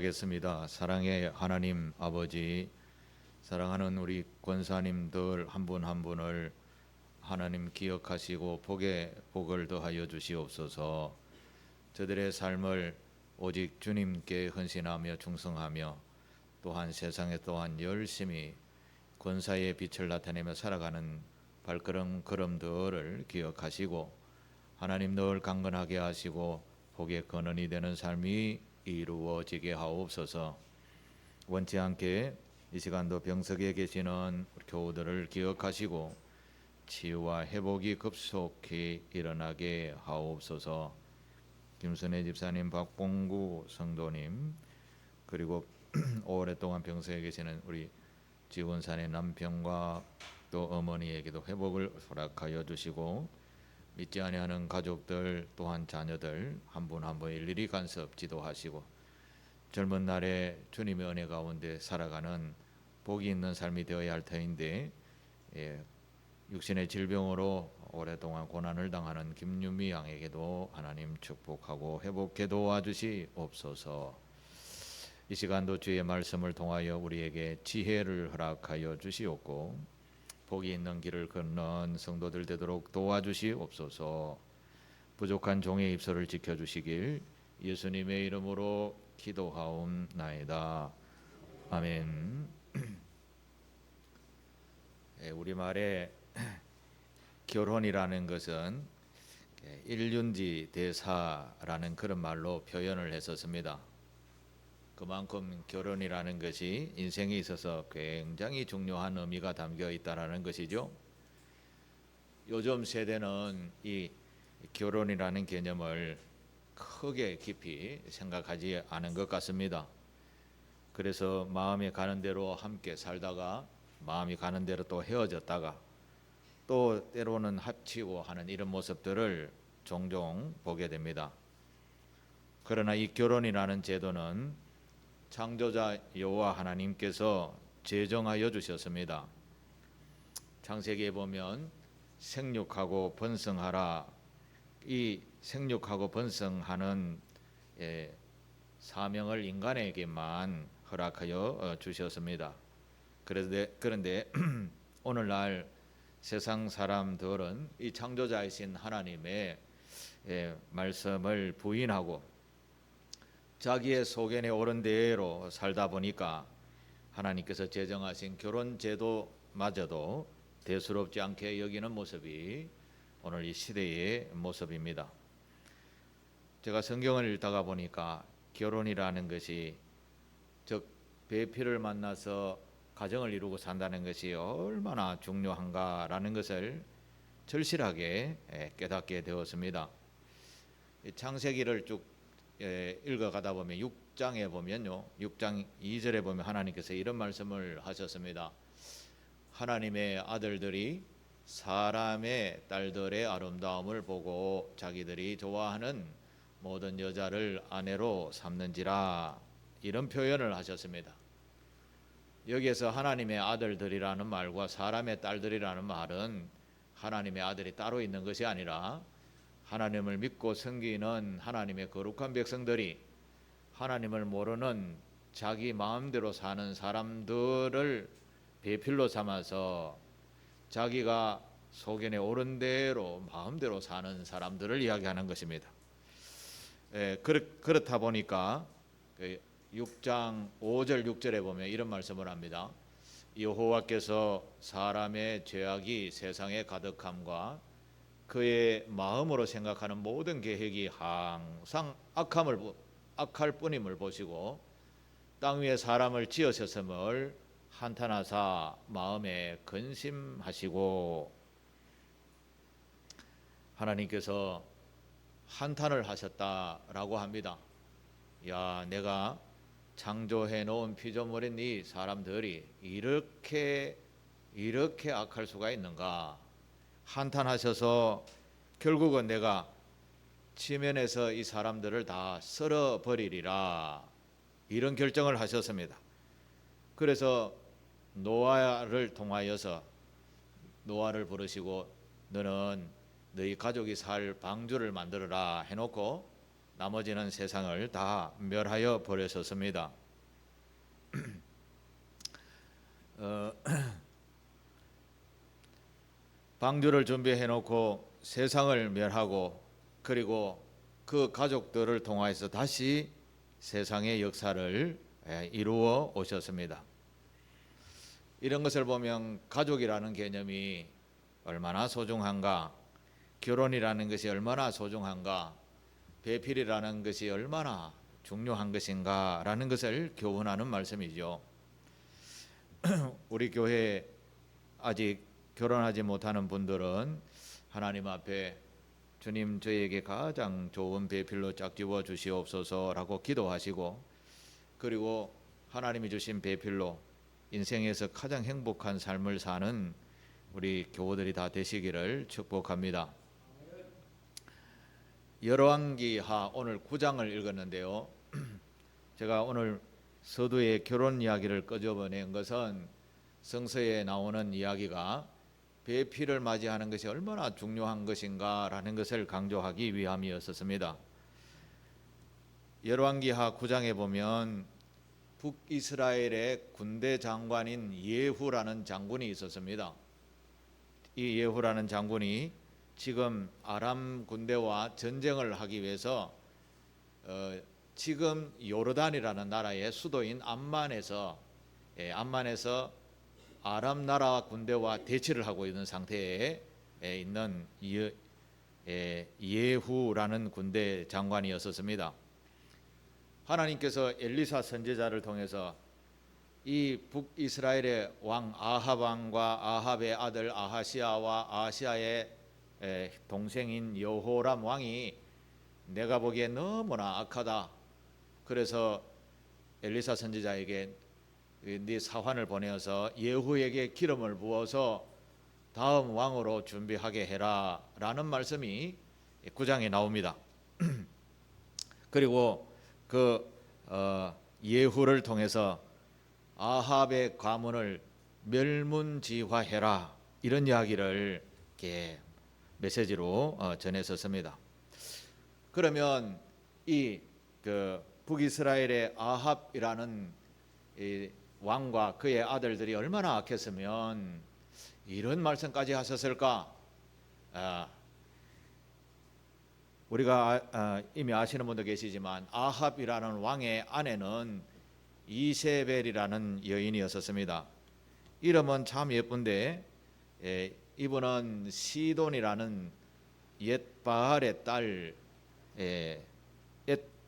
하겠습니다. 사랑의 하나님 아버지, 사랑하는 우리 권사님들 한 분 한 분을 하나님 기억하시고 복을 더하여 주시옵소서. 저들의 삶을 오직 주님께 헌신하며 충성하며 또한 세상에 또한 열심히 권사의 빛을 나타내며 살아가는 발걸음들을 기억하시고 하나님 늘 강건하게 하시고 복의 근원이 되는 삶이 이루어지게 하옵소서. 원치 않게 이 시간도 병석에 계시는 교우들을 기억하시고 치유와 회복이 급속히 일어나게 하옵소서. 김순애 집사님, 박봉구 성도님, 그리고 오랫동안 병석에 계시는 우리 지원산의 남편과 또 어머니에게도 회복을 허락하여 주시고 믿지 아니하는 가족들 또한 자녀들 한 분 한 분 일일이 간섭 지도하시고 젊은 날에 주님의 은혜 가운데 살아가는 복이 있는 삶이 되어야 할 터인데 육신의 질병으로 오랫동안 고난을 당하는 김유미 양에게도 하나님 축복하고 회복해 도와주시옵소서. 이 시간도 주의 말씀을 통하여 우리에게 지혜를 허락하여 주시옵고 복이 있는 길을 걷는 성도들 되도록 도와주시옵소서. 부족한 종의 입술을 지켜주시길 예수님의 이름으로 기도하옵나이다. 아멘. 우리말에 결혼이라는 것은 일륜지 대사라는 그런 말로 표현을 했었습니다. 그만큼 결혼이라는 것이 인생에 있어서 굉장히 중요한 의미가 담겨 있다는 것이죠. 요즘 세대는 이 결혼이라는 개념을 크게 깊이 생각하지 않은 것 같습니다. 그래서 마음이 가는 대로 함께 살다가 마음이 가는 대로 또 헤어졌다가 또 때로는 합치고 하는 이런 모습들을 종종 보게 됩니다. 그러나 이 결혼이라는 제도는 창조자 여호와 하나님께서 제정하여 주셨습니다. 창세기에 보면 생육하고 번성하라, 이 생육하고 번성하는 사명을 인간에게만 허락하여 주셨습니다. 그런데 오늘날 세상 사람들은 이 창조자이신 하나님의 말씀을 부인하고 자기의 소견에 옳은 대로 살다 보니까 하나님께서 제정하신 결혼 제도마저도 대수롭지 않게 여기는 모습이 오늘 이 시대의 모습입니다. 제가 성경을 읽다가 보니까 결혼이라는 것이 즉 배필을 만나서 가정을 이루고 산다는 것이 얼마나 중요한가라는 것을 절실하게 깨닫게 되었습니다. 창세기를 쭉 읽어가다 보면 6장에 보면요, 6장 2절에 보면 하나님께서 이런 말씀을 하셨습니다. 하나님의 아들들이 사람의 딸들의 아름다움을 보고 자기들이 좋아하는 모든 여자를 아내로 삼는지라, 이런 표현을 하셨습니다. 여기에서 하나님의 아들들이라는 말과 사람의 딸들이라는 말은 하나님의 아들이 따로 있는 것이 아니라 하나님을 믿고 섬기는 하나님의 거룩한 백성들이 하나님을 모르는 자기 마음대로 사는 사람들을 배필로 삼아서 자기가 소견에 옳은 대로 마음대로 사는 사람들을 이야기하는 것입니다. 그렇다 보니까 6장 5절 6절에 보면 이런 말씀을 합니다. 여호와께서 사람의 죄악이 세상에 가득함과 그의 마음으로 생각하는 모든 계획이 항상 악할 뿐임을 보시고 땅 위에 사람을 지으셨음을 한탄하사 마음에 근심하시고, 하나님께서 한탄을 하셨다라고 합니다. 야, 내가 창조해 놓은 피조물인 이 사람들이 이렇게 악할 수가 있는가, 한탄하셔서 결국은 내가 지면에서 이 사람들을 다 썰어버리리라, 이런 결정을 하셨습니다. 그래서 노아를 통하여서 노아를 부르시고 너는 너희 가족이 살 방주를 만들어라 해놓고 나머지는 세상을 다 멸하여 버렸었습니다. 방주를 준비해 놓고 세상을 멸하고 그리고 그 가족들을 통하여서 다시 세상의 역사를 이루어 오셨습니다. 이런 것을 보면 가족이라는 개념이 얼마나 소중한가, 결혼이라는 것이 얼마나 소중한가, 배필이라는 것이 얼마나 중요한 것인가라는 것을 교훈하는 말씀이죠. 우리 교회 아직 결혼하지 못하는 분들은 하나님 앞에 주님 저에게 가장 좋은 배필로 짝지어 주시옵소서라고 기도하시고, 그리고 하나님이 주신 배필로 인생에서 가장 행복한 삶을 사는 우리 교우들이 다 되시기를 축복합니다. 열왕기하 오늘 9장을 읽었는데요. 제가 오늘 서두에 결혼 이야기를 끄집어낸 것은 성서에 나오는 이야기가 배필을 맞이하는 것이 얼마나 중요한 것인가라는 것을 강조하기 위함이었습니다. 열왕기하 9장에 보면 북이스라엘의 군대 장관인 예후라는 장군이 있었습니다. 이 예후라는 장군이 지금 아람 군대와 전쟁을 하기 위해서 지금 요르단이라는 나라의 수도인 암만에서 아람 나라 군대와 대치를 하고 있는 상태에 있는 예후라는 군대 장관이었습니다. 하나님께서 엘리사 선지자를 통해서 이 북이스라엘의 왕 아합 왕과 아합의 아들 아하시아와 아하시아의 동생인 여호람 왕이 내가 보기에 너무나 악하다. 그래서 엘리사 선지자에게 네 사환을 보내어서 예후에게 기름을 부어서 다음 왕으로 준비하게 해라 라는 말씀이 9장에 나옵니다. 그리고 그 예후를 통해서 아합의 가문을 멸문지화해라 이런 이야기를 이렇게 메시지로 전했었습니다. 그러면 이 북이스라엘의 아합이라는 이 왕과 그의 아들들이 얼마나 악했으면 이런 말씀까지 하셨을까? 우리가 이미 아시는 분도 계시지만 아합이라는 왕의 아내는 이세벨이라는 여인이었습니다. 이름은 참 예쁜데 이분은 시돈이라는 옛바알의 딸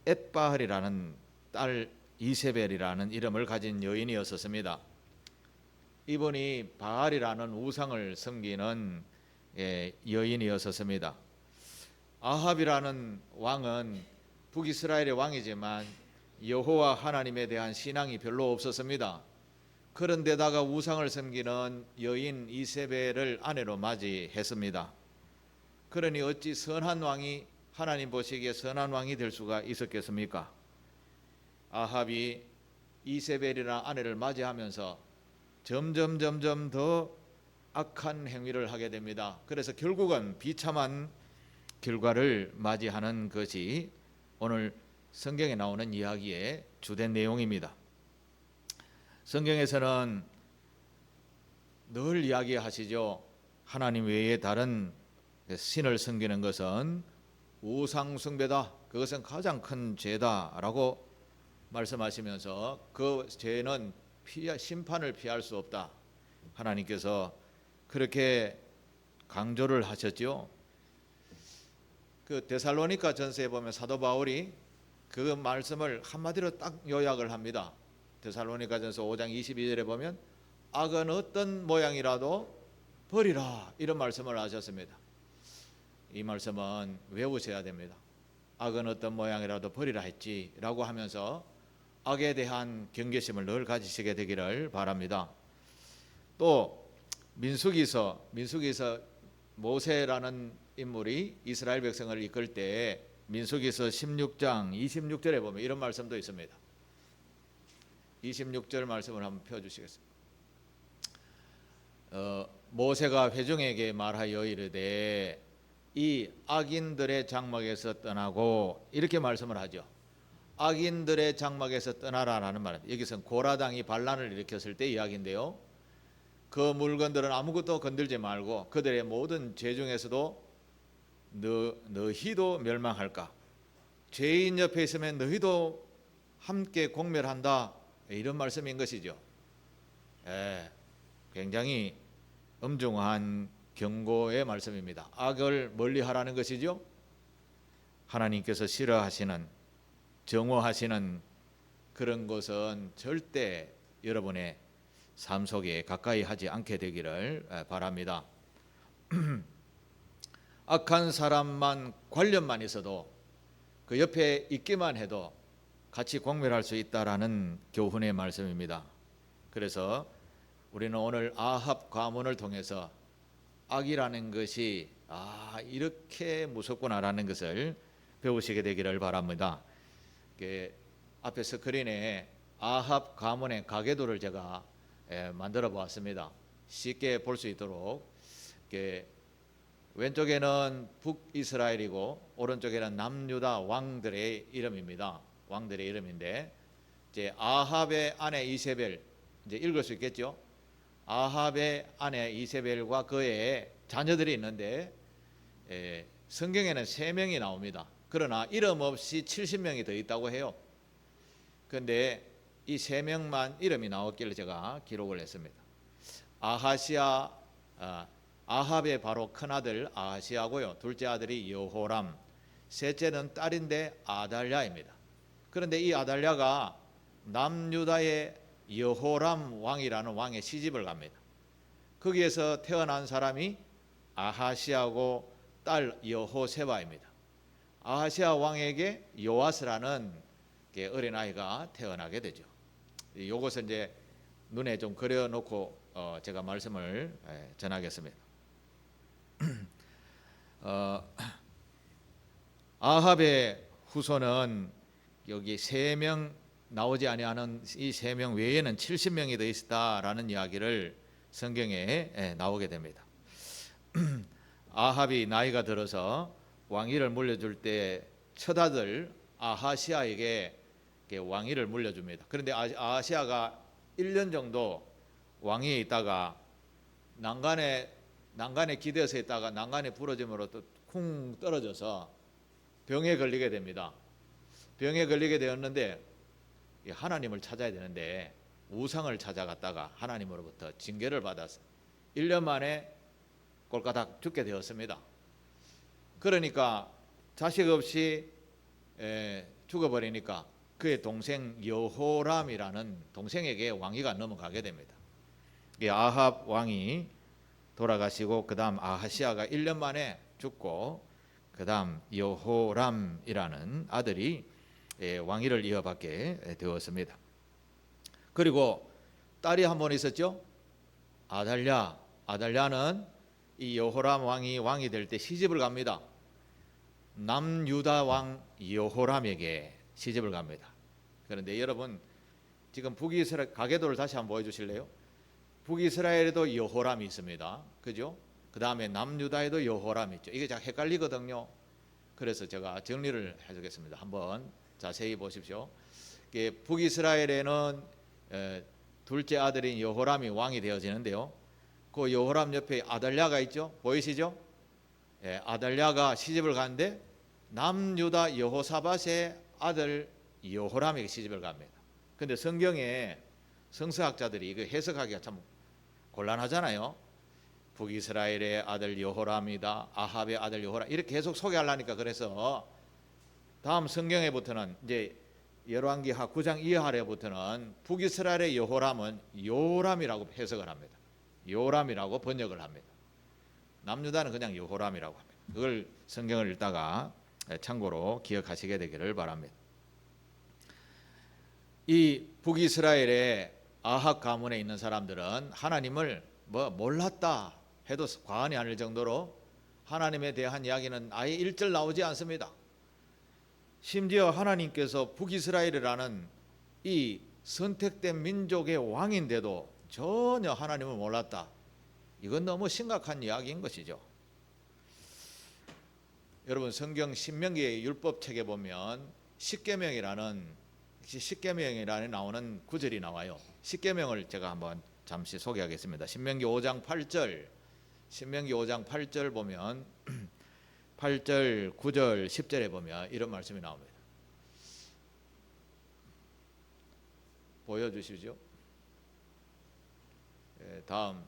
엣바알이라는 딸 이세벨이라는 이름을 가진 여인이었습니다. 이분이 바알이라는 우상을 섬기는 여인이었습니다. 아합이라는 왕은 북이스라엘의 왕이지만 여호와 하나님에 대한 신앙이 별로 없었습니다. 그런데다가 우상을 섬기는 여인 이세벨을 아내로 맞이했습니다. 그러니 어찌 선한 왕이 하나님 보시기에 선한 왕이 될 수가 있었겠습니까? 아합이 이세벨이라는 아내를 맞이하면서 점점 더 악한 행위를 하게 됩니다. 그래서 결국은 비참한 결과를 맞이하는 것이 오늘 성경에 나오는 이야기의 주된 내용입니다. 성경에서는 늘 이야기하시죠. 하나님 외에 다른 신을 섬기는 것은 우상 숭배다. 그것은 가장 큰 죄다라고 말씀하시면서 그 죄는 심판을 피할 수 없다. 하나님께서 그렇게 강조를 하셨죠. 그 데살로니가 전서에 보면 사도 바울이 그 말씀을 한마디로 딱 요약을 합니다. 데살로니가 전서 5장 22절에 보면 악은 어떤 모양이라도 버리라 이런 말씀을 하셨습니다. 이 말씀은 외우셔야 됩니다. 악은 어떤 모양이라도 버리라 했지라고 하면서 악에 대한 경계심을 늘 가지시게 되기를 바랍니다. 또 민수기서 모세라는 인물이 이스라엘 백성을 이끌 때 민수기서 16장 26절에 보면 이런 말씀도 있습니다. 26절 말씀을 한번 펴주시겠습니다. 모세가 회중에게 말하여 이르되 이 악인들의 장막에서 떠나고 이렇게 말씀을 하죠. 악인들의 장막에서 떠나라라는 말은 여기서는 고라당이 반란을 일으켰을 때 이야기인데요. 그 물건들은 아무것도 건들지 말고 그들의 모든 죄 중에서도 너희도 멸망할까? 죄인 옆에 있으면 너희도 함께 공멸한다. 이런 말씀인 것이죠. 굉장히 엄중한 경고의 말씀입니다. 악을 멀리하라는 것이죠. 하나님께서 싫어하시는, 정오하시는 그런 것은 절대 여러분의 삶 속에 가까이 하지 않게 되기를 바랍니다. 악한 사람만 관련만 있어도 그 옆에 있기만 해도 같이 공멸할 수 있다라는 교훈의 말씀입니다. 그래서 우리는 오늘 아합 가문을 통해서 악이라는 것이 이렇게 무섭구나라는 것을 배우시게 되기를 바랍니다. 앞에 스크린에 아합 가문의 가계도를 제가 만들어 보았습니다. 쉽게 볼 수 있도록 왼쪽에는 북이스라엘이고 오른쪽에는 남유다 왕들의 이름입니다. 왕들의 이름인데 이제 아합의 아내 이세벨 이제 읽을 수 있겠죠? 아합의 아내 이세벨과 그의 자녀들이 있는데 성경에는 3명이 나옵니다. 그러나 이름 없이 70명이 더 있다고 해요. 그런데 이 3명만 이름이 나왔길래 제가 기록을 했습니다. 아합의 바로 큰아들 아하시아고요. 둘째 아들이 여호람, 셋째는 딸인데 아달랴입니다. 그런데 이 아달랴가 남유다의 여호람 왕이라는 왕의 시집을 갑니다. 거기에서 태어난 사람이 아하시아고 딸 여호세바입니다. 아하시아 왕에게 요아스라는 어린아이가 태어나게 되죠. 이것을 이제 눈에 좀 그려놓고 제가 말씀을 전하겠습니다. 아합의 후손은 여기 3명 나오지 아니하는 이 3명 외에는 70명이 더 있다라는 이야기를 성경에 나오게 됩니다. 아합이 나이가 들어서 왕위를 물려줄 때 첫아들 아하시아에게 왕위를 물려줍니다. 그런데 아하시아가 1년 정도 왕위에 있다가 난간에 기대서 있다가 난간에 부러짐으로 또 쿵 떨어져서 병에 걸리게 됩니다. 병에 걸리게 되었는데 하나님을 찾아야 되는데 우상을 찾아갔다가 하나님으로부터 징계를 받아서 1년 만에 꼴까닥 죽게 되었습니다. 그러니까 자식 없이 죽어버리니까 그의 동생 여호람이라는 동생에게 왕위가 넘어가게 됩니다. 아합 왕이 돌아가시고 그 다음 아하시아가 1년 만에 죽고 그 다음 여호람이라는 아들이 왕위를 이어받게 되었습니다. 그리고 딸이 한 번 있었죠. 아달랴는 이 여호람 왕이 될 때 시집을 갑니다. 남유다 왕 여호람에게 시집을 갑니다. 그런데 여러분 지금 북이스라엘 가계도를 다시 한번 보여주실래요? 북이스라엘에도 여호람이 있습니다. 그죠? 그 다음에 남유다에도 여호람이 있죠. 이게 잘 헷갈리거든요. 그래서 제가 정리를 해주겠습니다. 한번 자세히 보십시오. 북이스라엘에는 둘째 아들인 여호람이 왕이 되어지는데요. 그 여호람 옆에 아달랴가 있죠. 보이시죠? 아달랴가 시집을 가는데 남유다 여호사밧의 아들 여호람에게 시집을 갑니다. 근데 성경에 성서학자들이 이거 해석하기가 참 곤란하잖아요. 북이스라엘의 아들 여호람이다, 아합의 아들 여호람 이렇게 계속 소개하려니까 그래서 다음 성경에부터는 이제 열왕기하 9장 이하에부터는 북이스라엘의 여호람은 요람이라고 해석을 합니다. 요람이라고 번역을 합니다. 남유다는 그냥 여호람이라고 합니다. 그걸 성경을 읽다가 참고로 기억하시게 되기를 바랍니다. 이 북이스라엘의 아합 가문에 있는 사람들은 하나님을 몰랐다 해도 과언이 아닐 정도로 하나님에 대한 이야기는 아예 1절 나오지 않습니다. 심지어 하나님께서 북이스라엘이라는 이 선택된 민족의 왕인데도 전혀 하나님을 몰랐다. 이건 너무 심각한 이야기인 것이죠. 여러분 성경 신명기의 율법책에 보면 십계명이라는 나오는 구절이 나와요. 십계명을 제가 한번 잠시 소개하겠습니다. 신명기 5장 8절 보면 8절, 9절, 10절에 보면 이런 말씀이 나옵니다. 보여주시죠. 다음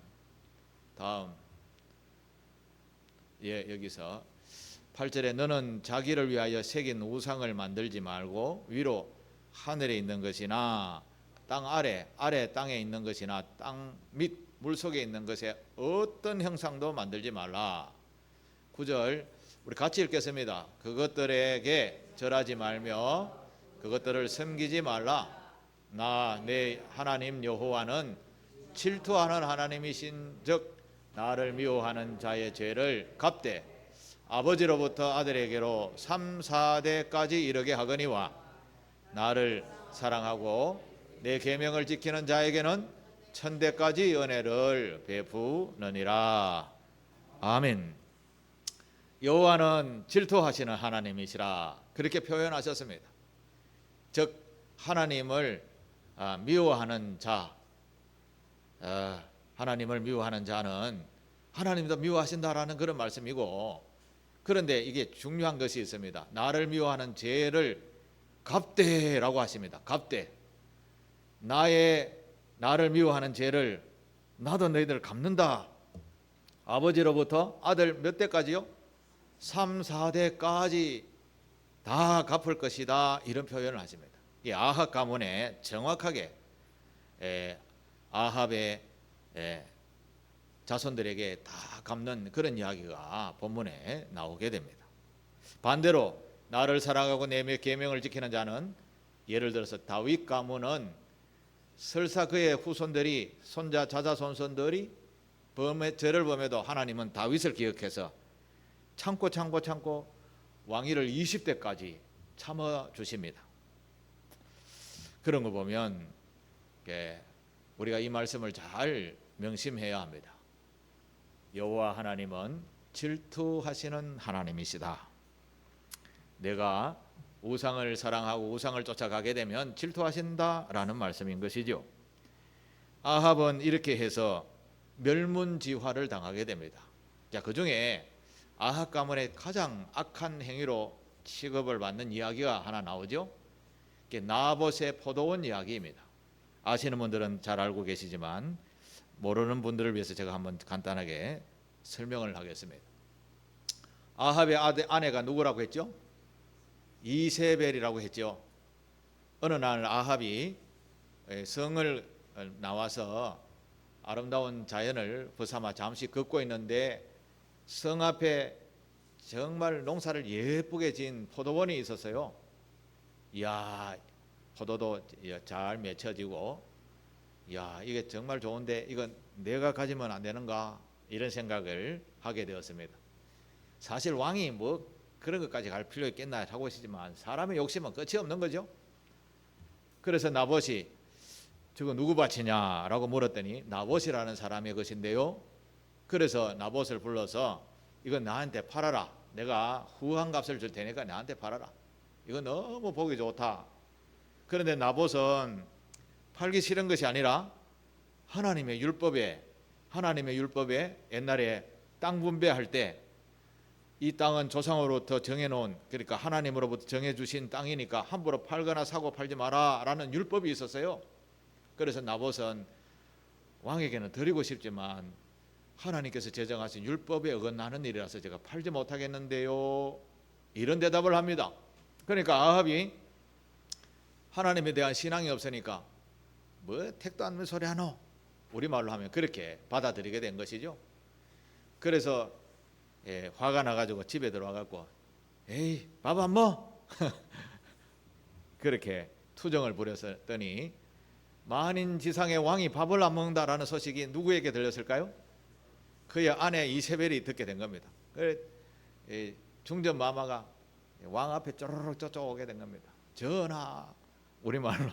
여기서 8절에 너는 자기를 위하여 새긴 우상을 만들지 말고 위로 하늘에 있는 것이나 땅 아래 땅에 있는 것이나 땅 밑 물속에 있는 것에 어떤 형상도 만들지 말라. 9절 우리 같이 읽겠습니다. 그것들에게 절하지 말며 그것들을 섬기지 말라. 나 내 하나님 여호와는 질투하는 하나님이신즉 나를 미워하는 자의 죄를 갚되 아버지로부터 아들에게로 3, 4대까지 이르게 하거니와 나를 사랑하고 내 계명을 지키는 자에게는 1000대까지 은혜를 베푸느니라. 아멘. 여호와는 질투하시는 하나님이시라 그렇게 표현하셨습니다. 즉 하나님을 미워하는 자, 하나님을 미워하는 자는 하나님도 미워하신다라는 그런 말씀이고, 그런데 이게 중요한 것이 있습니다. 나를 미워하는 죄를 갚되라고 하십니다. 갚되. 나를 미워하는 죄를 나도 너희들 갚는다. 아버지로부터 아들 몇 대까지요? 3, 4대까지 다 갚을 것이다. 이런 표현을 하십니다. 이 아합 가문에 정확하게 아합의 자손들에게 다 갚는 그런 이야기가 본문에 나오게 됩니다. 반대로 나를 사랑하고 내 계명을 지키는 자는, 예를 들어서 다윗 가문은 설사 그의 후손들이 손자 자자손손들이 죄를 범해도 하나님은 다윗을 기억해서 참고 왕위를 20대까지 참아 주십니다. 그런 거 보면 우리가 이 말씀을 잘 명심해야 합니다. 여호와 하나님은 질투하시는 하나님이시다. 내가 우상을 사랑하고 우상을 쫓아가게 되면 질투하신다라는 말씀인 것이죠. 아합은 이렇게 해서 멸문지화를 당하게 됩니다. 자, 그중에 아합 가문의 가장 악한 행위로 취급을 받는 이야기가 하나 나오죠. 나봇의 포도원 이야기입니다. 아시는 분들은 잘 알고 계시지만 모르는 분들을 위해서 제가 한번 간단하게 설명을 하겠습니다. 아합의 아내가 누구라고 했죠? 이세벨이라고 했죠. 어느 날 아합이 성을 나와서 아름다운 자연을 부삼아 잠시 걷고 있는데 성 앞에 정말 농사를 예쁘게 지은 포도원이 있었어요. 이야, 포도도 잘 맺혀지고, 이야, 이게 정말 좋은데 이건 내가 가지면 안 되는가, 이런 생각을 하게 되었습니다. 사실 왕이 뭐 그런 것까지 갈 필요 있겠나 하고 있지만 사람의 욕심은 끝이 없는 거죠. 그래서 나봇이 저거 누구 밭이냐라고 물었더니 나봇이라는 사람의 것인데요. 그래서 나봇을 불러서 이건 나한테 팔아라. 내가 후한 값을 줄 테니까 나한테 팔아라. 이거 너무 보기 좋다. 그런데 나봇은 팔기 싫은 것이 아니라 하나님의 율법에 옛날에 땅 분배할 때 이 땅은 조상으로부터 정해놓은, 그러니까 하나님으로부터 정해주신 땅이니까 함부로 팔거나 사고 팔지 마라 라는 율법이 있었어요. 그래서 나봇은 왕에게는 드리고 싶지만 하나님께서 제정하신 율법에 어긋나는 일이라서 제가 팔지 못하겠는데요, 이런 대답을 합니다. 그러니까 아합이 하나님에 대한 신앙이 없으니까 뭐 택도 안 하는 소리 하노, 우리말로 하면 그렇게 받아들이게 된 것이죠. 그래서 화가 나가지고 집에 들어와갖고 에이 밥 안 먹어? 그렇게 투정을 부렸더니 만인지상의 왕이 밥을 안 먹는다라는 소식이 누구에게 들렸을까요? 그의 아내 이세벨이 듣게 된 겁니다. 중전 마마가 왕 앞에 쪼르륵 쫓아오게 된 겁니다. 전하, 우리말로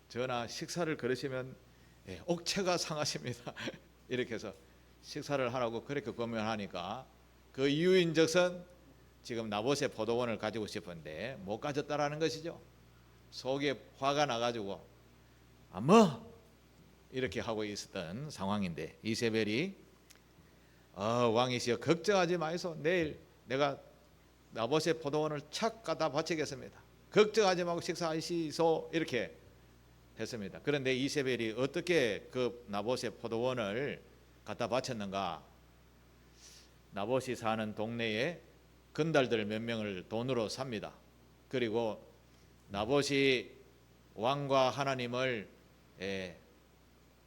전하, 식사를 그러시면 옥체가 상하십니다. 이렇게 해서 식사를 하라고 그렇게 권면하니까 그 이유인즉슨 지금 나봇의 포도원을 가지고 싶은데 못 가졌다라는 것이죠. 속에 화가 나가지고 뭐 이렇게 하고 있었던 상황인데 이세벨이 왕이시여 걱정하지 마이소. 내일 내가 나봇의 포도원을 착 갖다 바치겠습니다. 걱정하지 말고 식사하시소. 이렇게 했습니다. 그런데 이세벨이 어떻게 그 나봇의 포도원을 갖다 바쳤는가? 나봇이 사는 동네에 건달들 몇 명을 돈으로 삽니다. 그리고 나봇이 왕과 하나님을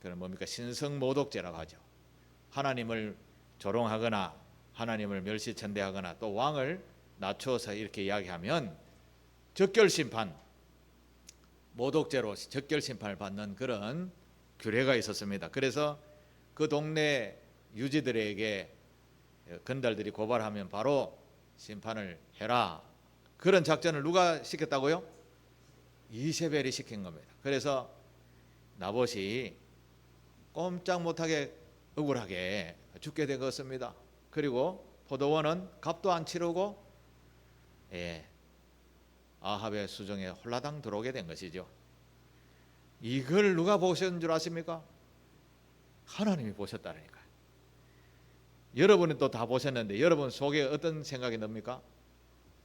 그런 뭡니까? 신성모독죄라고 하죠. 하나님을 조롱하거나 하나님을 멸시천대하거나 또 왕을 낮추어서 이렇게 이야기하면 적결심판, 모독죄로 적결심판을 받는 그런 규례가 있었습니다. 그래서 그 동네 유지들에게 건달들이 고발하면 바로 심판을 해라. 그런 작전을 누가 시켰다고요? 이세벨이 시킨 겁니다. 그래서 나봇이 꼼짝 못하게 억울하게 죽게 된 것입니다. 그리고 포도원은 값도 안 치르고 아합의 수정에 홀라당 들어오게 된 것이죠. 이걸 누가 보셨는 줄 아십니까? 하나님이 보셨다니까요. 여러분은 또 다 보셨는데 여러분 속에 어떤 생각이 납니까?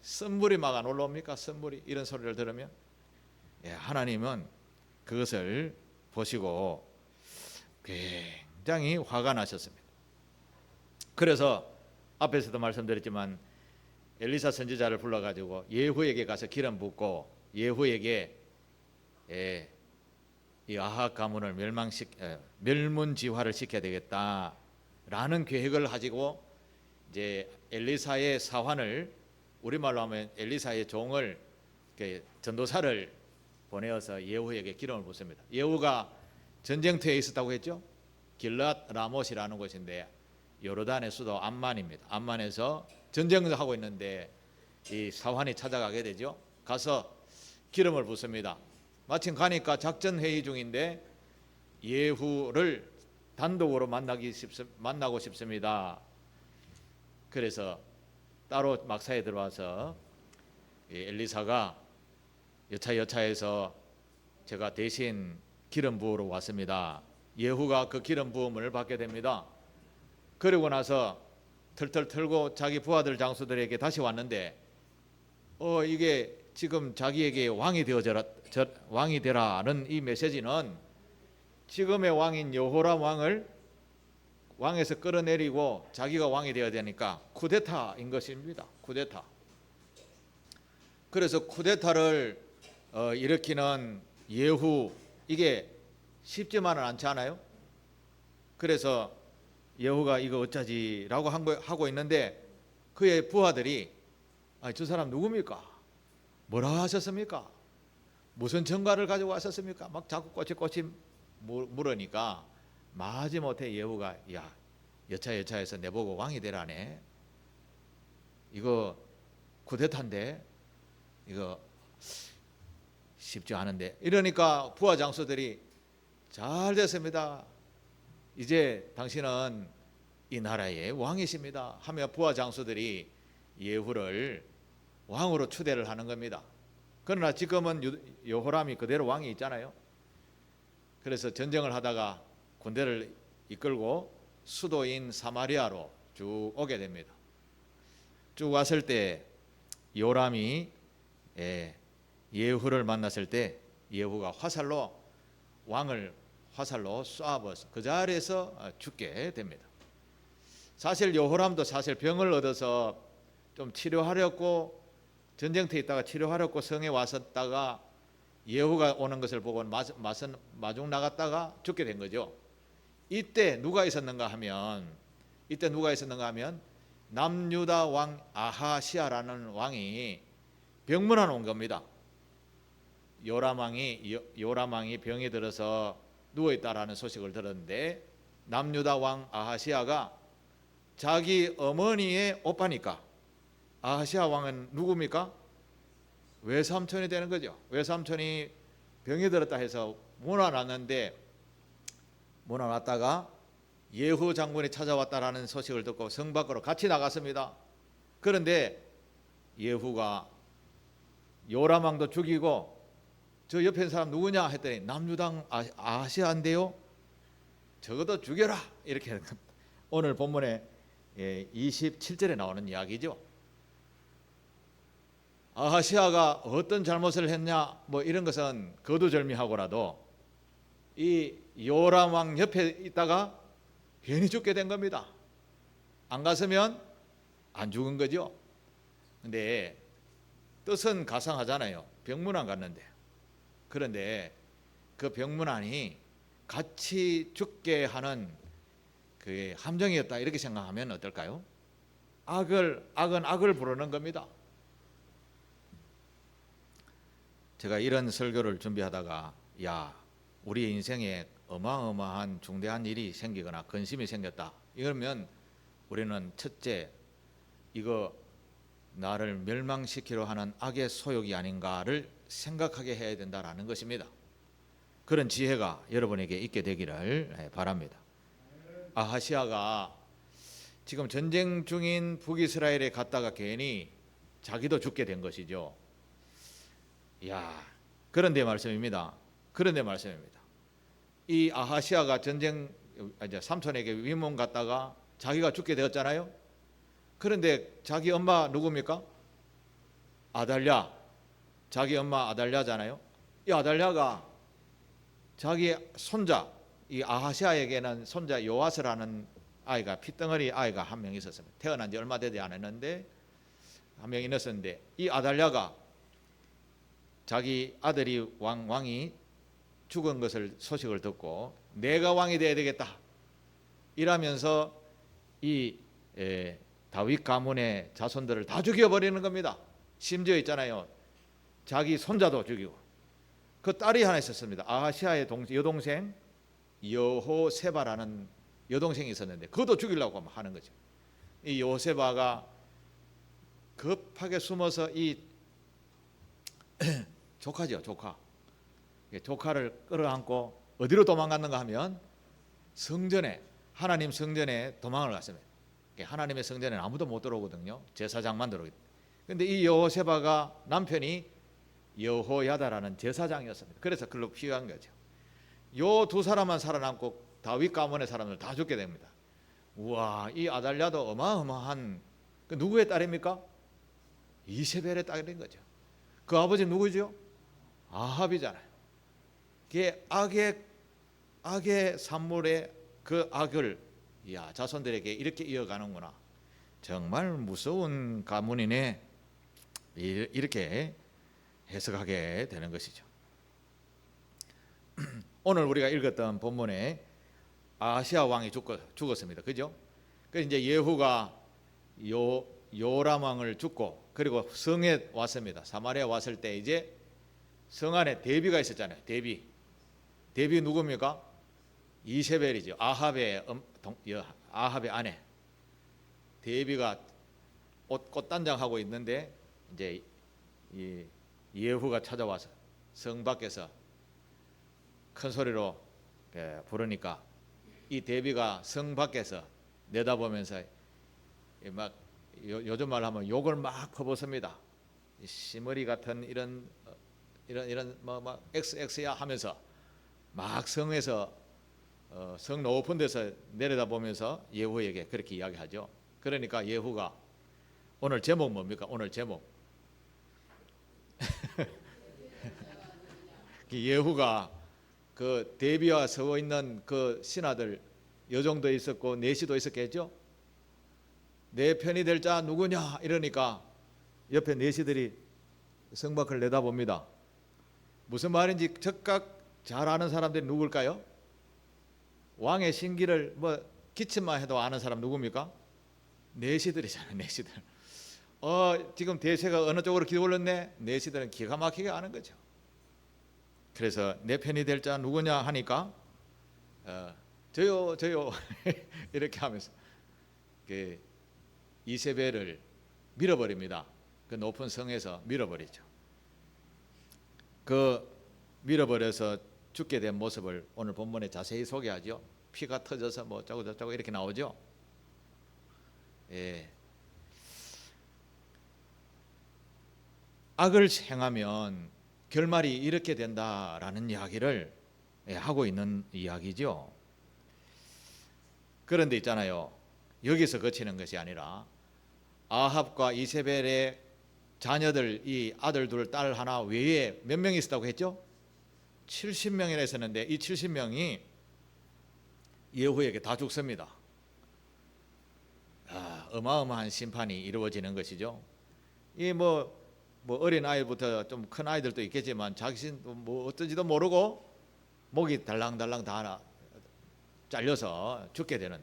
쓴물이 막 안 올라옵니까? 쓴물이 이런 소리를 들으면 하나님은 그것을 보시고 굉장히 화가 나셨습니다. 그래서 앞에서도 말씀드렸지만 엘리사 선지자를 불러가지고 예후에게 가서 기름 붓고 예후에게 이 아합 가문을 멸문지화를 시켜야 되겠다라는 계획을 가지고 이제 엘리사의 사환을 우리말로 하면 엘리사의 종을 전도사를 보내어서 예후에게 기름을 붓습니다. 예후가 전쟁터에 있었다고 했죠. 길랏 라못이라는 곳인데 요르단의 수도 암만입니다. 암만에서 전쟁을 하고 있는데 이 사환이 찾아가게 되죠. 가서 기름을 붓습니다. 마침 가니까 작전 회의 중인데 예후를 단독으로 만나고 싶습니다. 그래서 따로 막사에 들어와서 엘리사가 여차여차해서 제가 대신 기름 부으러 왔습니다. 예후가 그 기름 부음을 받게 됩니다. 그리고 나서 털털 털고 자기 부하들 장수들에게 다시 왔는데 이게 지금 자기에게 왕이 되라는 이 메시지는 지금의 왕인 여호람 왕을 왕에서 끌어내리고 자기가 왕이 되어야 되니까 쿠데타인 것입니다. 쿠데타. 그래서 쿠데타를 일으키는 예후, 이게 쉽지만은 않지 않아요? 그래서 예후가 이거 어쩌지라고 하고 있는데 그의 부하들이 저 사람 누굽니까? 뭐라 하셨습니까? 무슨 전과를 가지고 왔었습니까? 막 자꾸 꼬치꼬치 물으니까 마지못해 예후가 여차여차해서 내보고 왕이 되라네. 이거 쿠데타인데 이거 쉽지 않은데. 이러니까 부하 장수들이 잘 됐습니다. 이제 당신은 이 나라의 왕이십니다 하며 부하 장수들이 예후를 왕으로 추대를 하는 겁니다. 그러나 지금은 여호람이 그대로 왕이 있잖아요. 그래서 전쟁을 하다가 군대를 이끌고 수도인 사마리아로 쭉 오게 됩니다. 쭉 왔을 때 요람이 예후를 만났을 때 예후가 왕을 화살로 쏴버려서 그 자리에서 죽게 됩니다. 사실 여호람도 사실 병을 얻어서 좀 치료하려고 전쟁터에 있다가 치료하려고 성에 왔었다가 예후가 오는 것을 보고 마중 나갔다가 죽게 된 거죠. 이때 누가 있었는가 하면 남유다 왕 아하시아라는 왕이 병문안 온 겁니다. 요람 왕이 병이 들어서 누워 있다라는 소식을 들었는데 남유다 왕 아하시아가 자기 어머니의 오빠니까 아하시아 왕은 누굽니까? 외삼촌이 되는 거죠. 외삼촌이 병이 들었다 해서 문화놨는데 문화놨다가 예후 장군이 찾아왔다라는 소식을 듣고 성 밖으로 같이 나갔습니다. 그런데 예후가 요람 왕도 죽이고 저 옆에 있는 사람 누구냐 했더니 남유당 아하시아인데요. 적어도 죽여라 이렇게 오늘 본문에 27절에 나오는 이야기죠. 아하시아가 어떤 잘못을 했냐 뭐 이런 것은 거두절미하고라도 이 요람 왕 옆에 있다가 괜히 죽게 된 겁니다. 안 갔으면 안 죽은 거죠. 근데 뜻은 가상하잖아요. 병문안 갔는데. 그런데 그 병문안이 같이 죽게 하는 그 함정이었다 이렇게 생각하면 어떨까요? 악은 악을 부르는 겁니다. 제가 이런 설교를 준비하다가 우리 인생에 어마어마한 중대한 일이 생기거나 근심이 생겼다. 이러면 우리는 첫째, 이거 나를 멸망시키려 하는 악의 소욕이 아닌가를 생각하게 해야 된다라는 것입니다. 그런 지혜가 여러분에게 있게 되기를 바랍니다. 아하시아가 지금 전쟁 중인 북이스라엘에 갔다가 괜히 자기도 죽게 된 것이죠. 그런데 말씀입니다. 이 아하시아가 삼손에게 위문 갔다가 자기가 죽게 되었잖아요. 그런데 자기 엄마 누굽니까? 아달랴. 자기 엄마 아달랴잖아요. 이 아달랴가 자기 손자, 이 아하시아에게는 손자 요아스라는 아이가 피덩어리 아이가 한 명 있었습니다. 태어난 지 얼마 되지 않았는데 한 명 있었는데 이 아달랴가 자기 아들이 왕이 죽은 것을 소식을 듣고 내가 왕이 되어야 되겠다 이러면서 이 다윗 가문의 자손들을 다 죽여버리는 겁니다. 심지어 있잖아요, 자기 손자도 죽이고. 그 딸이 하나 있었습니다. 아하시아의 여동생 여호세바라는 여동생이 있었는데 그것도 죽이려고 하는 거죠. 이 여호세바가 급하게 숨어서 이 조카를 끌어안고 어디로 도망갔는가 하면 하나님 성전에 도망을 갔습니다. 하나님의 성전에는 아무도 못 들어오거든요. 제사장만 들어오거든요. 그런데 이 여호세바가 남편이 여호야다라는 제사장이었습니다. 그래서 그걸로 피한 거죠. 요 두 사람만 살아남고 다윗 가문의 사람들 다 죽게 됩니다. 우와, 이 아달랴도 어마어마한 누구의 딸입니까? 이세벨의 딸인 거죠. 그 아버지 누구죠? 아합이잖아요. 그게 악의 산물의 그 악을 자손들에게 이렇게 이어가는구나. 정말 무서운 가문이네. 이렇게 해석하게 되는 것이죠. 오늘 우리가 읽었던 본문에 아하시아 왕이 죽었습니다. 그죠? 그래서 이제 예후가 요람 왕을 죽고 그리고 성에 왔습니다. 사마리아 왔을 때 이제 성 안에 대비가 있었잖아요. 대비 누굽니까? 이세벨이죠. 아합의 아내. 대비가 꽃단장하고 있는데 이제 이 예후가 찾아와서 성 밖에서 큰 소리로 부르니까 이 대비가 성 밖에서 내다보면서 막 요즘 말로 하면 욕을 막 퍼붓습니다. 시머리 같은 이런 막 XX야 하면서 막 성에서 성 높은 데서 내려다보면서 예후에게 그렇게 이야기하죠. 그러니까 예후가 오늘 제목 뭡니까? 오늘 제목 예후가 그 대비와 서 있는 그 신하들 여종도 있었고 내시도 있었겠죠. 내 편이 될 자 누구냐 이러니까 옆에 내시들이 성 밖을 내다봅니다. 무슨 말인지 즉각 잘 아는 사람들이 누굴까요? 왕의 신기를 기침만 해도 아는 사람 누굽니까? 내시들이잖아요. 내시들. 지금 대세가 어느 쪽으로 기울었네. 내시들은 기가 막히게 아는 거죠. 그래서 내 편이 될 자 누구냐 하니까 저요 이렇게 하면서 그 이세벨을 밀어버립니다. 그 높은 성에서 밀어버리죠. 그 밀어버려서 죽게 된 모습을 오늘 본문에 자세히 소개하죠. 피가 터져서 뭐 어쩌고 저쩌고 이렇게 나오죠. 악을 행하면 결말이 이렇게 된다라는 이야기를 하고 있는 이야기죠. 그런데 있잖아요, 여기서 그치는 것이 아니라 아합과 이세벨의 자녀들, 이 아들 둘, 딸 하나 외에 몇 명이 있었다고 했죠? 70명이나 있었는데 이 70명이 예후에게 다 죽습니다. 어마어마한 심판이 이루어지는 것이죠. 이 뭐 어린 아이부터 좀 큰 아이들도 있겠지만 자신도 뭐 어떤지도 모르고 목이 달랑달랑 다 잘려서 죽게 되는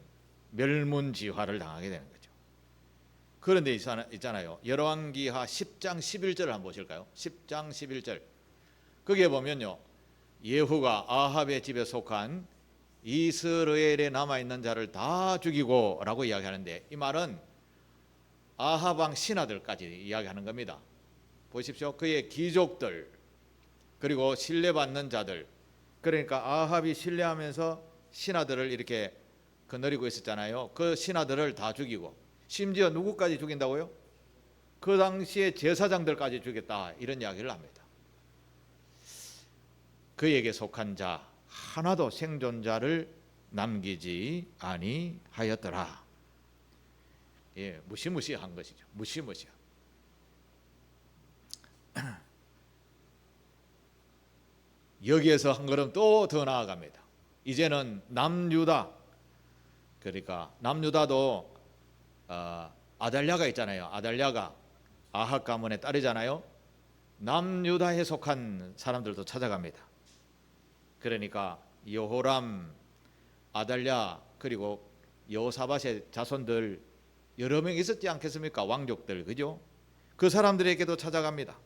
멸문지화를 당하게 되는 거죠. 그런데 있잖아요, 열왕기하 10장 11절을 한번 보실까요? 10장 11절. 거기에 보면요, 예후가 아합의 집에 속한 이스라엘에 남아있는 자를 다 죽이고 라고 이야기하는데, 이 말은 아합 왕 신하들까지 이야기하는 겁니다. 보십시오. 그의 귀족들, 그리고 신뢰받는 자들, 그러니까 아합이 신뢰하면서 신하들을 이렇게 거느리고 있었잖아요. 그 신하들을 다 죽이고, 심지어 누구까지 죽인다고요? 그 당시에 제사장들까지 죽였다, 이런 이야기를 합니다. 그에게 속한 자 하나도 생존자를 남기지 아니하였더라. 무시무시한 것이죠. 무시무시한. 여기에서 한 걸음 또 더 나아갑니다. 이제는 남유다, 그러니까 남유다도 아달랴가 있잖아요. 아달랴가 아합 가문의 딸이잖아요. 남유다에 속한 사람들도 찾아갑니다. 그러니까 여호람, 아달랴, 그리고 여호사밧의 자손들 여러 명 있었지 않겠습니까? 왕족들, 그죠? 그 사람들에게도 찾아갑니다.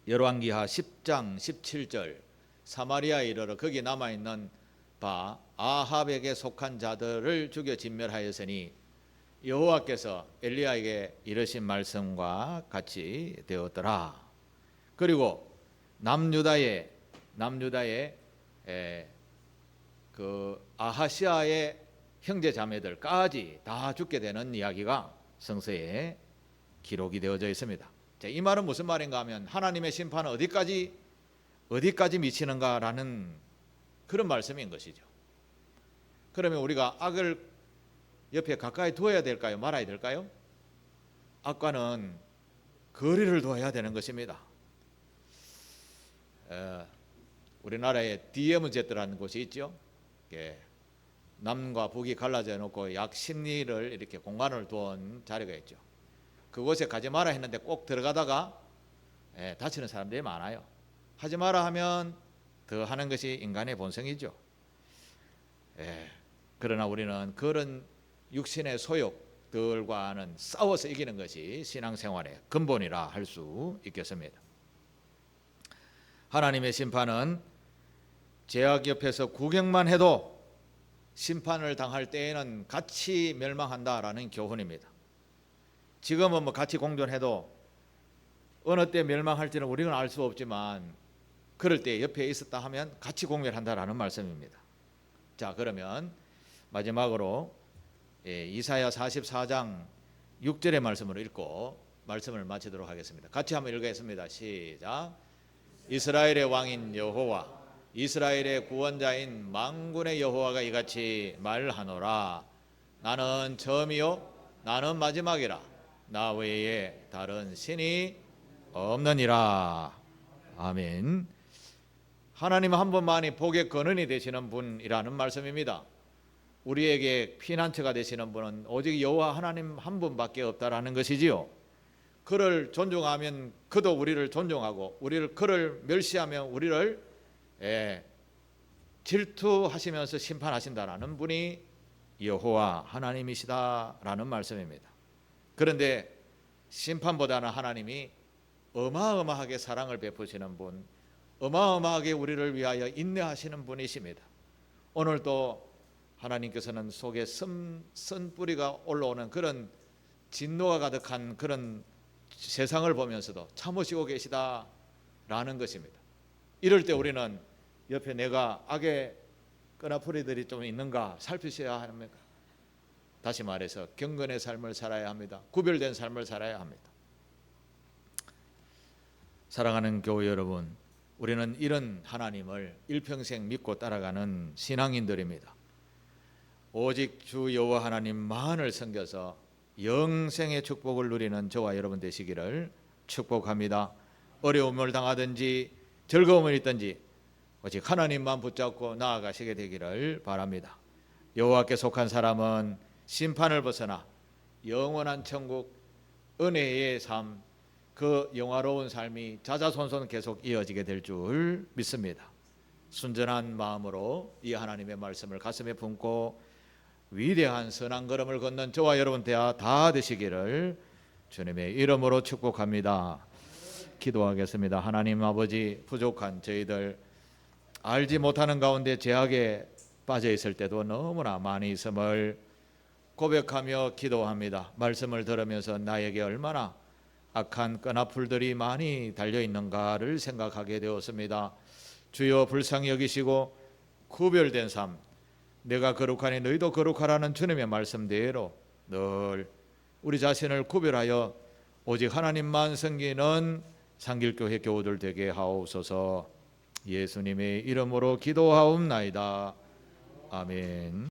열왕기하 10장 17절. 사마리아에 이르러 거기 남아있는 바 아합에게 속한 자들을 죽여 진멸하였으니 여호와께서 엘리야에게 이르신 말씀과 같이 되었더라. 그리고 남유다의 그 아하시아의 형제 자매들까지 다 죽게 되는 이야기가 성서에 기록이 되어져 있습니다. 자, 이 말은 무슨 말인가 하면 하나님의 심판은 어디까지 미치는가라는 그런 말씀인 것이죠. 그러면 우리가 악을 옆에 가까이 두어야 될까요? 말아야 될까요? 악과는 거리를 두어야 되는 것입니다. 우리나라에 DMZ라는 곳이 있죠. 남과 북이 갈라져 놓고 약 10리를 이렇게 공간을 두은 자리가 있죠. 그곳에 가지 마라 했는데 꼭 들어가다가 다치는 사람들이 많아요. 하지 마라 하면 더 하는 것이 인간의 본성이죠. 그러나 우리는 그런 육신의 소욕들과는 싸워서 이기는 것이 신앙생활의 근본이라 할 수 있겠습니다. 하나님의 심판은 죄악 옆에서 구경만 해도 심판을 당할 때에는 같이 멸망한다라는 교훈입니다. 지금은 뭐 같이 공존해도 어느 때 멸망할지는 우리는 알 수 없지만 그럴 때 옆에 있었다 하면 같이 공멸한다라는 말씀입니다. 자, 그러면 마지막으로 이사야 44장 6절의 말씀을 읽고 말씀을 마치도록 하겠습니다. 같이 한번 읽겠습니다. 시작. 이스라엘의 왕인 여호와, 이스라엘의 구원자인 만군의 여호와가 이같이 말하노라. 나는 처음이요 나는 마지막이라. 나 외에 다른 신이 없느니라. 아멘. 하나님 한 분만이 복의 근원이 되시는 분이라는 말씀입니다. 우리에게 피난처가 되시는 분은 오직 여호와 하나님 한 분밖에 없다라는 것이지요. 그를 존중하면 그도 우리를 존중하고, 그를 멸시하면 우리를 질투하시면서 심판하신다라는 분이 여호와 하나님이시다라는 말씀입니다. 그런데 심판보다는 하나님이 어마어마하게 사랑을 베푸시는 분, 어마어마하게 우리를 위하여 인내하시는 분이십니다. 오늘도 하나님께서는 속에 쓴뿌리가 올라오는 그런 진노가 가득한 그런 세상을 보면서도 참으시고 계시다라는 것입니다. 이럴 때 우리는 옆에 내가 악의 끄나풀이들이 좀 있는가 살피셔야 합니다. 다시 말해서 경건의 삶을 살아야 합니다. 구별된 삶을 살아야 합니다. 사랑하는 교회 여러분, 우리는 이런 하나님을 일평생 믿고 따라가는 신앙인들입니다. 오직 주 여호와 하나님만을 섬겨서 영생의 축복을 누리는 저와 여러분 되시기를 축복합니다. 어려움을 당하든지 즐거움을 있든지 오직 하나님만 붙잡고 나아가시게 되기를 바랍니다. 여호와께 속한 사람은 심판을 벗어나 영원한 천국 은혜의 삶, 그 영화로운 삶이 자자손손 계속 이어지게 될 줄 믿습니다. 순전한 마음으로 이 하나님의 말씀을 가슴에 품고 위대한 선한 걸음을 걷는 저와 여러분 다 되시기를 주님의 이름으로 축복합니다. 기도하겠습니다. 하나님 아버지, 부족한 저희들 알지 못하는 가운데 죄악에 빠져 있을 때도 너무나 많이 있음을 고백하며 기도합니다. 말씀을 들으면서 나에게 얼마나 악한 끈앞풀들이 많이 달려있는가를 생각하게 되었습니다. 주여 불쌍히 여기시고 구별된 삶, 내가 거룩하니 너희도 거룩하라는 주님의 말씀대로 늘 우리 자신을 구별하여 오직 하나님만 섬기는 상길교회 교우들 되게 하옵소서. 예수님의 이름으로 기도하옵나이다. 아멘.